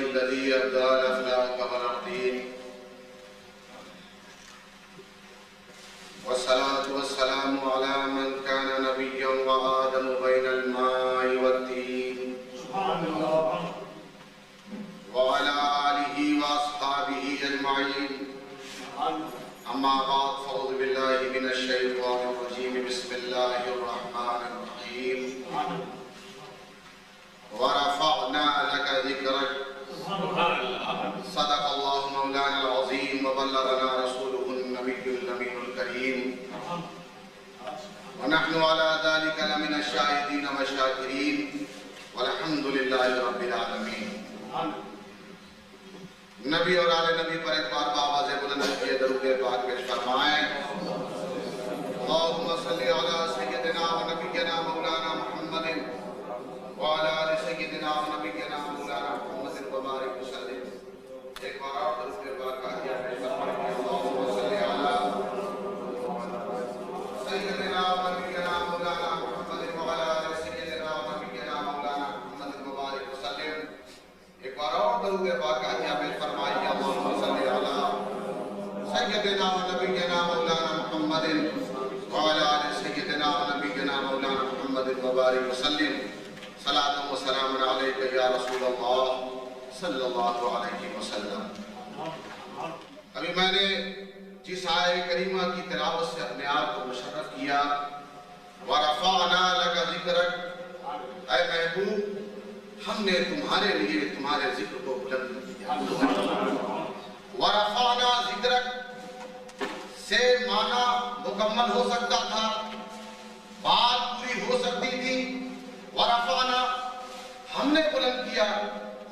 الذي أبدى الأفلاك والأرضين والصلاة والسلام على من كان نبيا وآدم بين الماء والطين وعلى آله وأصحابه أجمعين أما بعد فأعوذ بالله من الشيطان الرجيم بسم الله الرحمن الرحيم ورفعنا لك ذكرك صدق الله مولانا العظيم وبلغنا رسوله النبي الأمين الكريم ونحن على ذلك لمن الشاهدين والشاكرين والحمد لله رب العالمين. نبی اور آل نبی پر ایک بار بآواز بلند کیے درود پاک پیش فرمائیں. اللهم صل على سيدنا ونبينا مولانا محمد وعلى آل سيدنا ونبينا مولانا محمد وبارك وسلم. ایک بار اور درود پاک کا دیا پیش فرمائیں. اللهم صل على سيدنا ونبينا مولانا محمد وعلى آل سيدنا ونبينا مولانا محمد وبارك وسلم. ایک بار اور درود پاک کا دیا پیش فرمائیں. اللهم صل على سيدنا ونبينا مولانا محمد وعلى آل سيدنا ونبينا مولانا محمد وبارك وسلم. صلاة وسلام عليك يا رسول الله صلی اللہ علیہ وسلم. ابھی میں نے جس آیہ کریمہ کی تلاوت سے اپنے آپ کو مشرف کیا وَرَفَعْنَا لَكَ ذِكْرَكَ، اے محبوب ہم نے تمہارے لیے تمہارے ذکر کو بلند کیا. وَرَفَعْنَا ذِكْرَكَ سے معنی مکمل ہو سکتا تھا، بات پوری ہو سکتی تھی. وَرَفَعْنَا ہم نے بلند کیا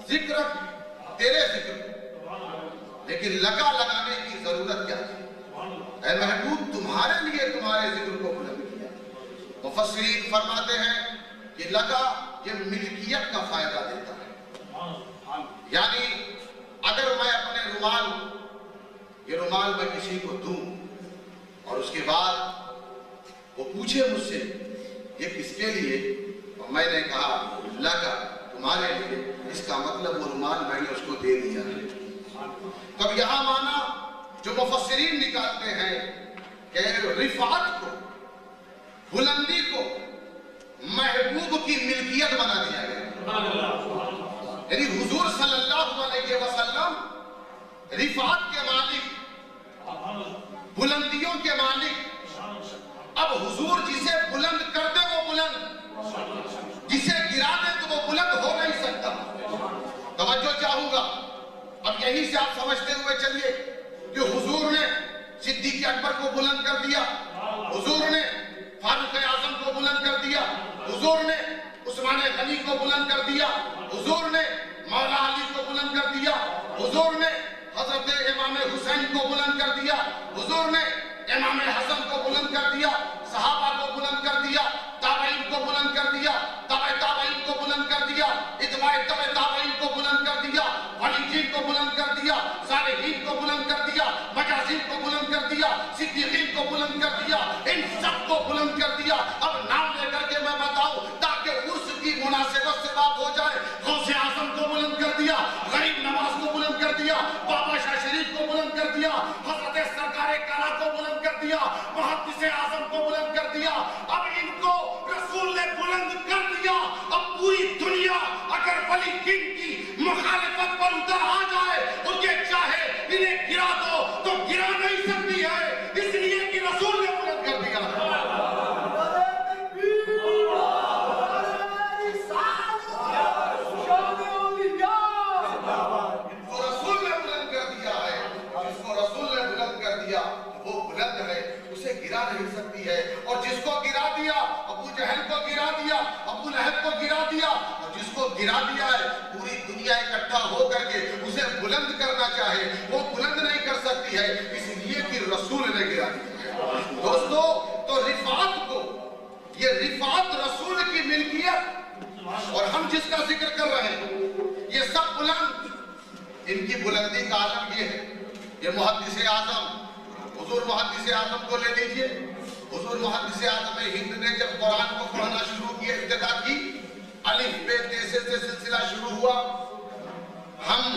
ذکرک تیرے ذکر، لیکن لگانے کی ضرورت کیا تھی؟ اے محبوب تمہارے لیے تمہارے ذکر کو بلند کیا. مفسرین فرماتے ہیں کہ لگا یہ ملکیت کا فائدہ دیتا ہے. یعنی اگر میں اپنے یہ رومال میں کسی کو دوں اور اس کے بعد وہ پوچھے مجھ سے یہ کس کے لیے، اور میں نے کہا لگا تمہارے لیے، اس کا مطلب وہ رومال میں نے اس کو دے دیا ہے. تب یہاں معنی جو مفسرین نکالتے ہیں کہ رفعت کو، بلندی کو محبوب کی ملکیت بنا دیا گیا. یعنی حضور صلی اللہ علیہ وسلم رفعت کے مالک، بلندیوں کے مالک. اب حضور جسے بلند کر دے وہ بلند، جسے گرا دے تو وہ بلند ہو نہیں سکتا. توجہ چاہوں گا اب یہیں سے آپ سمجھتے ہوئے چلیے کہ حضور نے صدیق اکبر کو بلند کر دیا، حضور نے فاروق اعظم کو بلند کر دیا، حضور نے عثمان غنی کو بلند کر دیا، حضور نے مولا علی کو بلند کر دیا، حضور نے حضرت امام حسین کو بلند کر دیا، حضور نے امام حسن کو بلند کر دیا، صحابہ کو بلند کر دیا، تابعین کو بلند کر دیا، تابع تابعین کو بلند کر دیا، اتباع تابع تابعین کو بلند کر دیا، ولیجین کو بلند کر دیا، صالحین کو بلند کر دیا، مجازین کو بلند کر دیا، صدیقین کو بلند کر دیا، ان سب کو بلند کر دیا. اب نام لے کر کے میں بتاؤں تاکہ عرس کی مناسبت سے بات ہو جائے. غوث اعظم کو بلند کر دیا، غریب نواز کو بلند کر دیا، بابا شاہ شریف کو بلند کر دیا، حضرت سرکار کعبہ کو بلند کر دیا، محدث اعظم کو بلند کر دیا. اب ان کو رسول نے بلند کر دیا. اب پوری دنیا اگر ولی دین کی مخالفت پر اتر آ جائے اور یہ چاہے انہیں گرا دو تو گرا نہیں سکتی ہے، اس لیے کہ رسول نے بلند کر دیا. نہیں سکتی ہے. اور جس کو گرا دیا ابو جہل کو گرا دیا، ابو لہب کو گرا دیا، اور جس کو گرا دیا ہے پوری دنیا اکٹھا ہو کر کے اسے بلند کرنا چاہے وہ بلند نہیں کر سکتی ہے، اس لیے کہ رسول نے گرا دیا. دوستو تو رفعت کو، یہ رفعت رسول کی ملکیت، اور ہم جس کا ذکر کر رہے ہیں یہ سب بلند، ان کی بلندی کا عالم یہ ہے. یہ محدث اعظم، حضور محدث اعظم کو لے لیجئے. حضور محدث اعظم ہند نے جب قرآن کو پڑھنا شروع کیا، ابتدا کی الف بے تے سے سلسلہ شروع ہوا. ہم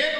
1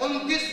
29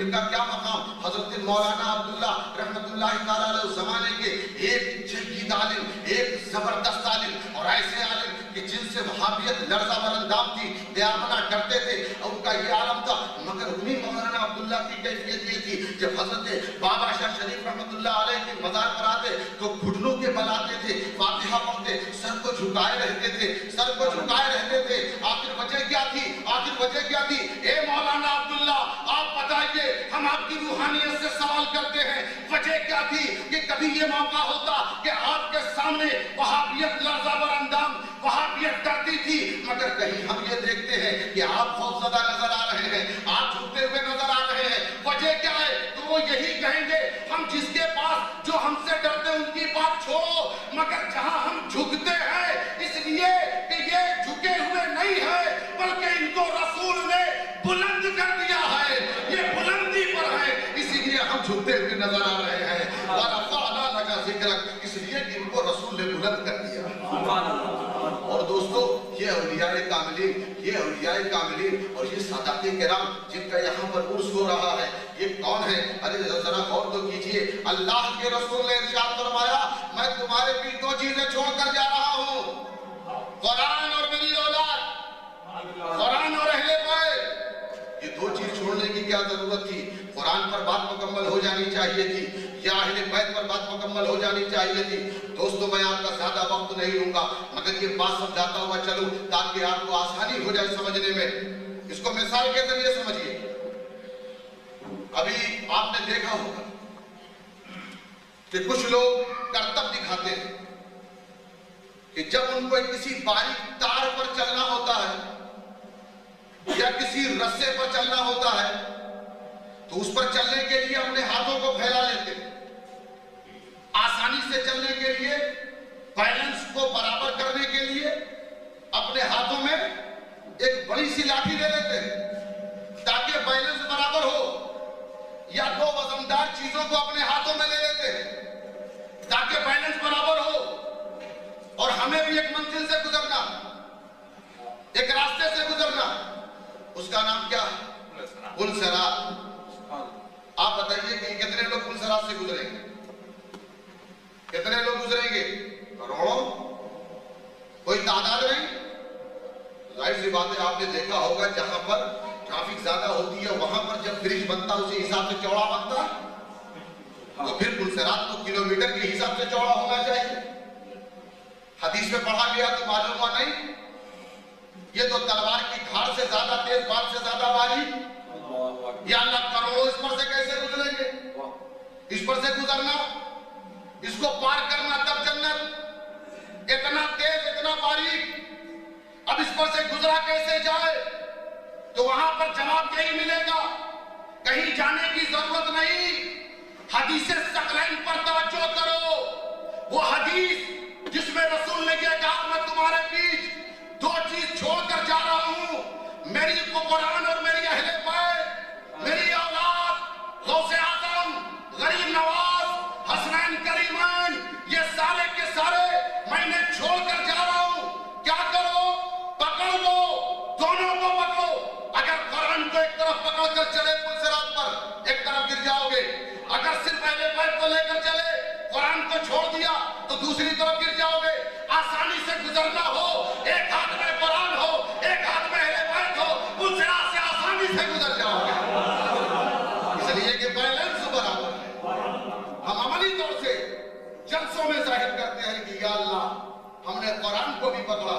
ان کا کیا مقام. حضرت مولانا عبداللہ رحمتُ اللہ تعالیٰ علیہ اس زمانے کے ایک جید عالم, ایک زبردست عالم, اور ایسے عالم کہ جن سے وہابیت لرزہ برندام تھی, دیامنہ ڈرتے تھے, اور ان کا یہ عالم تھا. مگر انہی مولانا عبداللہ کی کیفیت یہ تھی, جب حضرت بابا شاہ شریف رحمۃ اللہ علیہ کے مزار پر آتے تو گھٹنوں کے بل آتے تھے, فاتحہ پڑھتے, سر کو جھکائے رہتے تھے, سر کو جھکائے رہتے تھے. آخر وجہ کیا تھی, آخر وجہ کیا تھی؟ اے مولانا عبداللہ آپ بتائیے, ہم آپ کی روحانیت سے سوال کرتے ہیں, وجہ کیا تھی کہ کبھی یہ موقع ہوتا کہ آپ کے سامنے وہابیت لرزہ براندام, وہابیت ڈرتی تھی, مگر کہیں ہم یہ دیکھتے ہیں کہ آپ خوف زدہ نظر آ رہے ہیں, آپ جھکتے ہوئے نظر آ رہے ہیں, وجہ کیا ہے؟ تو وہ یہی کہیں گے, ہم جس کے پاس جو ہم سے ڈرتے ان کی بات چھوڑو, مگر جہاں ہم جھکتے ہیں اس لیے کہ یہ جھکے ہوئے نہیں ہے, بلکہ ان کو رسول نے بلند کر دیا ہے, یہ بلندی پر ہے, اسی لیے ہم جھکتے ہوئے نظر آ رہے ہیں. وَرَفَعْنَا لَكَ ذِكْرَكَ, اس لیے کہ ان کو رسول نے بلند کر دیا. اور دوستو یہ اولیاء کاملین, یہ اولیاء کاملین اور یہ سادات کرام جن کا یہاں پر عرس ہو رہا ہے, یہ کون ہے؟ ارے ذرا غور تو کیجئے. اللہ کے رسول نے ارشاد فرمایا, میں تمہارے بھی دو چیزیں چھوڑ کر جا رہا ہوں, قرآن اور میری اولاد, قرآن اور اہل بیت. یہ دو چیز چھوڑنے کی کیا ضرورت تھی؟ قرآن پر بات مکمل ہو جانی چاہیے تھی, یا اہل بیت پر بات مکمل ہو جانی چاہیے تھی. دوستو میں آپ کا زیادہ وقت نہیں لوں گا, مگر یہ بات سمجھاتا ہوا چلوں تاکہ آپ کو آسانی ہو جائے سمجھنے میں. اس کو مثال کے ذریعے سمجھیے. ابھی آپ نے دیکھا ہوگا کہ کچھ لوگ کرتب دکھاتے ہیں کہ جب ان کو کسی باریک تار پر چلنا ہوتا ہے یا کسی رسے پر چلنا ہوتا ہے تو اس پر چلنے کے لیے اپنے ہاتھوں کو پھیلا لیتے ہیں, آسانی سے چلنے کے لیے, بیلنس کو برابر کرنے کے لیے اپنے ہاتھوں میں ایک بڑی سی لاٹھی لے لیتے ہیں تاکہ بیلنس برابر ہو, یا دو وزندار چیزوں کو اپنے ہاتھوں میں لے لیتے ہیں تاکہ بیلنس برابر ہو. اور ہمیں بھی ایک منزل سے گزرنا, ایک راستے سے گزرنا, اس کا نام کیا ہے؟ پل صراط. آپ بتائیے کہ کتنے لوگ پل صراط سے گزریں گے؟ کتنے لوگ گزریں گے؟ کروڑوں, کوئی تعداد نہیں. ظاہر سی بات ہے, آپ نے دیکھا ہوگا جہاں پر ٹریفک زیادہ ہوتی ہے وہاں پر جب برج بنتا اسی حساب سے چوڑا بنتا ہے, تو پھر پل صراط تو کلومیٹر کے حساب سے چوڑا ہونا چاہیے. حدیث میں پڑھا گیا تو معلوم ہوا نہیں, یہ تو تلوار کی دھار سے زیادہ تیز, بال سے زیادہ باریک. یا اللہ کروڑوں اس پر سے کیسے گزریں گے؟ اس پر سے گزرنا, اس کو پار کرنا تب جنت, اتنا تیز اتنا باریک, اب اس پر سے گزرا کیسے جائے؟ تو وہاں پر جواب یہی ملے گا, کہیں جانے کی ضرورت نہیں. حدیث ثقلین پر توجہ کرو, وہ حدیث جس میں رسول نے یہ کہا میں تمہارے بیچ دو چیز چھوڑ کر جا رہا ہوں, میری قرآن اور میری اہل بیت, میری اولاد, غوث اعظم, غریب نواز, حسنین کریمین, یہ سارے کے سارے میں نے چھوڑ کر جا رہا ہوں. کیا کرو؟ پکڑ لو, دونوں کو پکڑو. اگر قرآن کو ایک طرف پکڑ کر چلے پل صراط پر, ایک طرف گر جاؤ گے. اگر صرف اہل بیت کو لے کر چلے, قرآن کو چھوڑ دیا تو دوسری طرف گر جاؤ گے. آسانی سے گزرنا ہو, ایک ہاتھ میں قرآن ہو, ایک ہاتھ میں اہل بیت ہو, پل صراط سے آسانی سے گزر جاؤ گے, اس لیے کہ بیلنس برابر ہے. ہم عملی طور سے جلسوں میں ظاہر کرتے ہیں کہ یا اللہ ہم نے قرآن کو بھی پکڑا,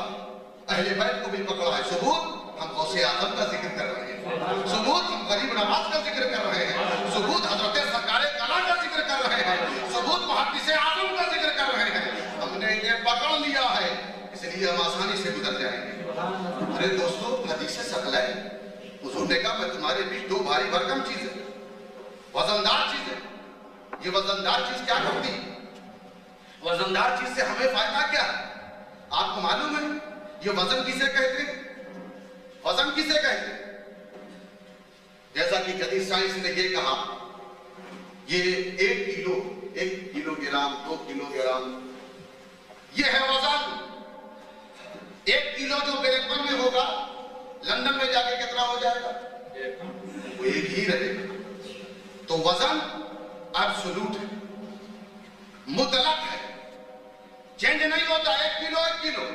اہل بیت کو بھی پکڑا ہے. ثبوت ہم غوث اعظم کا ذکر کر رہے ہیں, ثبوت ہم غریب نواز کا ذکر کر رہے ہیں, ثبوت حضرت سرکار کلا کا ذکر کر رہے ہیں, ثبوت محدث اعظم کا ذکر کر رہے ہیں. ہم نے انہیں پکڑ لیا ہے, اس لیے ہم آسانی سے گزر جائیں گے. ارے دوستو, حدیث ثقلین, حضور نے کہا میں تمہارے بیچ دو بھاری بھرکم چیزیں, وزندار چیزیں. یہ وزندار چیز کیا کرتی؟ وزندار چیز سے ہمیں فائدہ کیا؟ آپ کو معلوم ہے یہ وزن کسے کہتے ہیں؟ وزن کسے کہتے ہیں؟ جیسا کہ جدید سائنس نے یہ کہا, یہ 1 کلو گرام 2 کلو گرام یہ ہے وزن. 1 کلو جو بریکبن میں ہوگا, لندن میں جا کے کتنا ہو جائے گا؟ وہ 1 ایک ہی رہے گا. تو وزن ایبسولوٹ ہے, مطلق ہے, چینج نہیں ہوتا. 1 کلو 1 کلو,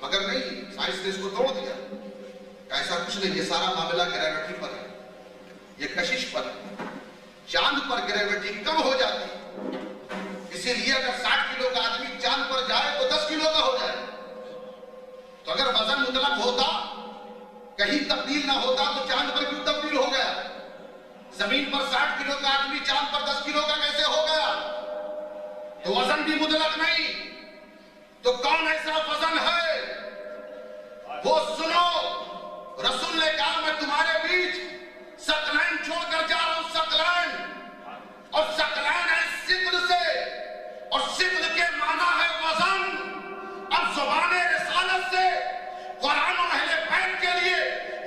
مگر نہیں, سائنس نے اس کو توڑ دیا. ایسا کچھ نہیں, یہ سارا معاملہ گریویٹی پر ہے, یہ کشش پر ہے. چاند پر گریویٹی کم ہو جاتی ہے, اسی لیے اگر 60 کلو کا آدمی چاند پر جائے تو 10 کلو کا ہو جائے. تو اگر وزن مطلق ہوتا, کہیں تبدیل نہ ہوتا, تو چاند پر کیوں تبدیل ہو گیا؟ زمین پر 60 کلو کا آدمی چاند پر 10 کلو کا کیسے ہو گیا؟ تو وزن بھی مطلق نہیں. تو کون ایسا وزن ہے؟ وہ سنو, رسول نے کہا میں تمہارے بیچ ثقلین چھوڑ کر جا رہا ہوں. ثقلین, اور ثقلین ہے ثقل سے, اور ثقل کے معنی ہے وزن. اب زبان رسالت سے قرآن و اہل بیت کے لیے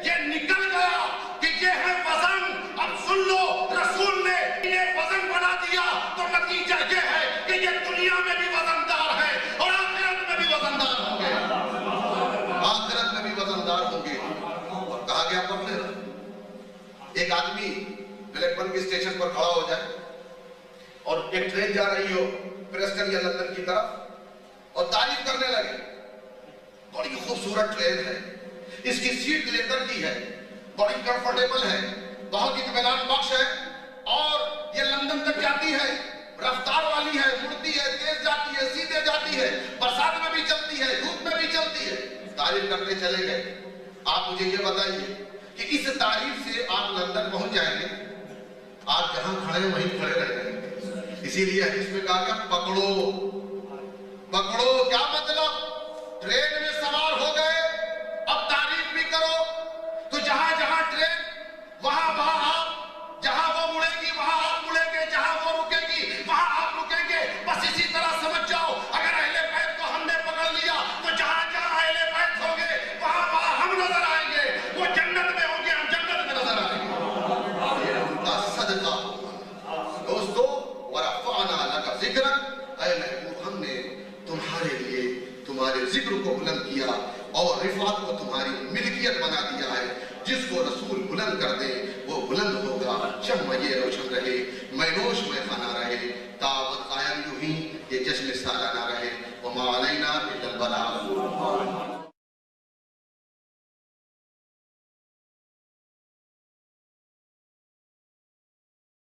یہ نکل گیا کہ یہ ہے وزن. اب سن لو, رسول نے یہ وزن بنا دیا تو نتیجہ یہ ہے کہ یہ دنیا میں بھی وزندار ہے اور آخرت میں بھی وزندار ہوں گے. آخرت میں بھی وزندار ہوں گے. اور کہا گیا پڑھ لینا, ایک آدمی بلیک بن کے اسٹیشن پر کھڑا ہو جائے اور ایک ٹرین جا رہی ہو پریسٹن یا لندن کی طرف, اور تعریف کرنے لگے, بڑی خوبصورت ٹرین ہے, اس کی سیٹ لیدر کی ہے, بڑی کمفرٹیبل ہے, بہت اطمینان بخش ہے, اور یہ لندن تک جاتی ہے, رفتار والی ہے, مڑتی ہے, تیز جاتی ہے, سیدھے جاتی ہے, برسات میں بھی چلتی ہے, دھوپ میں بھی چلتی ہے. تعریف کرتے چلے گئے. آپ مجھے یہ بتائیے کہ اس تعریف سے آپ لندن پہنچ جائیں گے, آپ جہاں کھڑے ہیں وہیں کھڑے رہ جائیں گے. اسی لیے حدیث میں کہا گیا پکڑو پکڑو. کیا مطلب؟ ٹرین میں سوار ہو گئے, اب تعریف بھی کرو. تو جہاں جہاں ٹرین, وہاں وہاں آپ, جہاں وہ مڑے گی وہاں آپ مڑیں گے, جہاں وہ رکے گی وہاں آپ رکیں گے. بس اسی طرح سمجھ جاؤ, اگر اہل بیت کو ہم نے پکڑ لیا تو جہاں جہاں اہل بیت ہوں گے وہاں وہاں ہم نظر آئیں گے. وہ جنت میں ہوں گے, ہم جنت میں نظر آئیں گے. یہ ان کا صدقہ. دوستو, ورفعنا لک ذکرک, اے محبوب ہم نے تمہارے لیے تمہارے ذکر کو بلند کیا اور رفعت کو تمہاری ملکیت بنا دیا ہے. جس کو رسول بلند کر دے وہ بلند ہوگا. شمع یہ روشن رہے, مینوش میں خانہ رہے, دعوت قائم یوں ہی یہ جشن سالانہ رہے. وما علینا الا البلاغ.